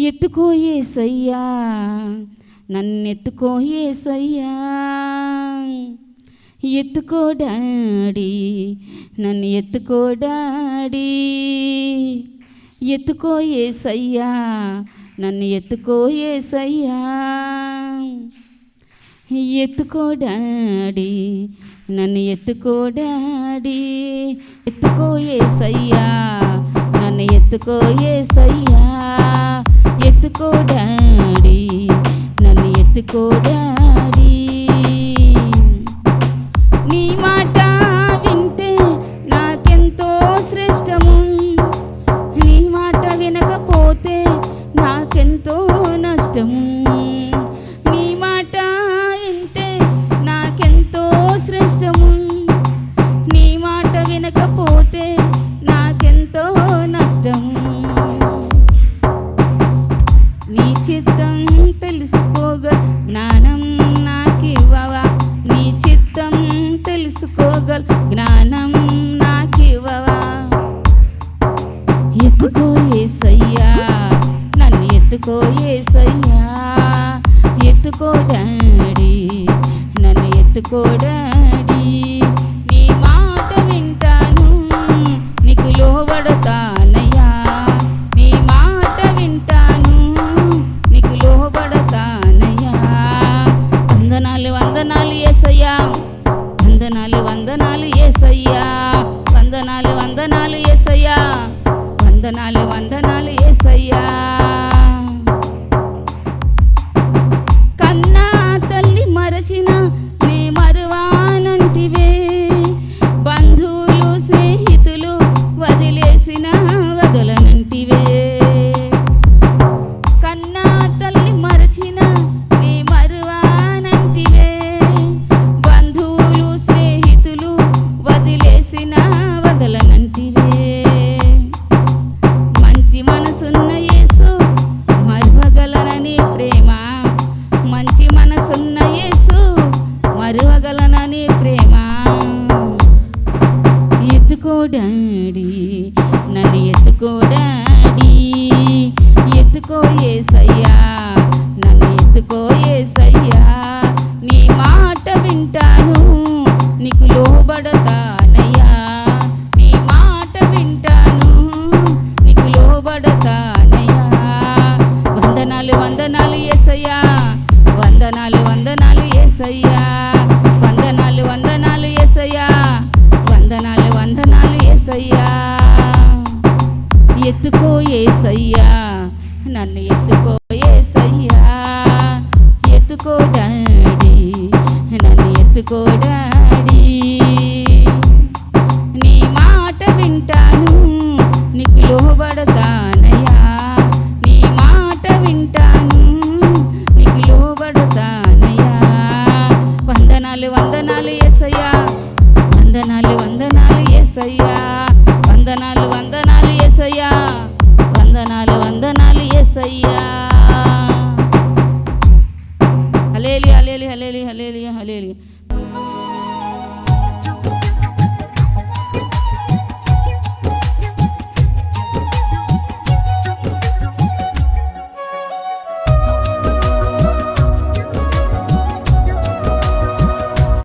ఎత్తుకో యేసయ్యా, నన్నెత్తుకో యేసయ్యా, ఎత్తుకో డాడీ, నన్ను ఎత్తుకో డాడీ, ఎత్తుకో యేసయ్యా, నన్ను ఎత్తుకో యేసయ్యా, ఎత్తుకో డాడీ, నన్ను ఎత్తుకో డాడీ, ఎత్తుకో యేసయ్యా, నన్ను ఎత్తుకో యేసయ్యా, ఎత్తుకో డాడీ, నన్ను ఎత్తుకో డాడీ. నీ మాట వింటే నాకెంతో శ్రేష్టము, నీ మాట వినకపోతే నాకెంతో నష్టము. నీ మాట వింటే నాకెంతో శ్రేష్టము, నీ మాట వినకపోతే నాకెంతో నష్టము. నీ చిత్తం తెలుసుకోగల జ్ఞానం నాకివ్వవా, నీ చిత్తం తెలుసుకోగల జ్ఞానం నాకివ్వవా. ఎత్తుకో యేసయ్యా, నన్ను ఎత్తుకో యేసయ్యా, ఎత్తుకో డాడీ, నన్ను ఎత్తుకో డాడీ. నీ మాట వింటాను, నీకు లోబడతానయ్యా, నీ మాట వింటాను, నీకు లోబడతానయ్యా. వందనాలు వందనాలు యేసయ్యా, వందనాలు వందనాలు యేసయ్యా, వందనాలు వందనాలు యేసయ్యా, వందనాలు వందనాలు యేసయ్యా. కన్నా తల్లి మరచిన నే మరువానంటివే, బంధువులు స్నేహితులు వదిలేసిన వదలనంటివే. కన్నా తల్లి మరచిన నే మరువానంటివే, బంధువులు స్నేహితులు వదిలేసిన వదలనంటివే. మంచి మనసున్న యేసు మరువగలనని ప్రేమ, మంచి మనసున్న యేసు మరువగలనని ప్రేమ. ఎత్తుకో డాడీ, నన్ను ఎత్తుకో డాడీ, ఎత్తుకో యేసయ్యా, నన్ను ఎత్తుకో యేసయ్యా. నీ మాట వింటాను, నీకు లోబడతానయ్యా, నీ మాట వింటాను, నీకు లోబడతానయ్యా. వందనాలు వందనాలు యేసయ్యా, వందనాలు వందనాలు యేసయ్యా, వందనాలు వందనాలు యేసయ్యా, వందనాలు వందనాలు యేసయ్యా. ఎత్తుకో యేసయ్యా, నన్ను ఎత్తుకో యేసయ్యా, ఎత్తుకో డాడీ, నన్ను ఎత్తుకో డాడీ. నీ మాట వింటాను, నీకు లోబడతా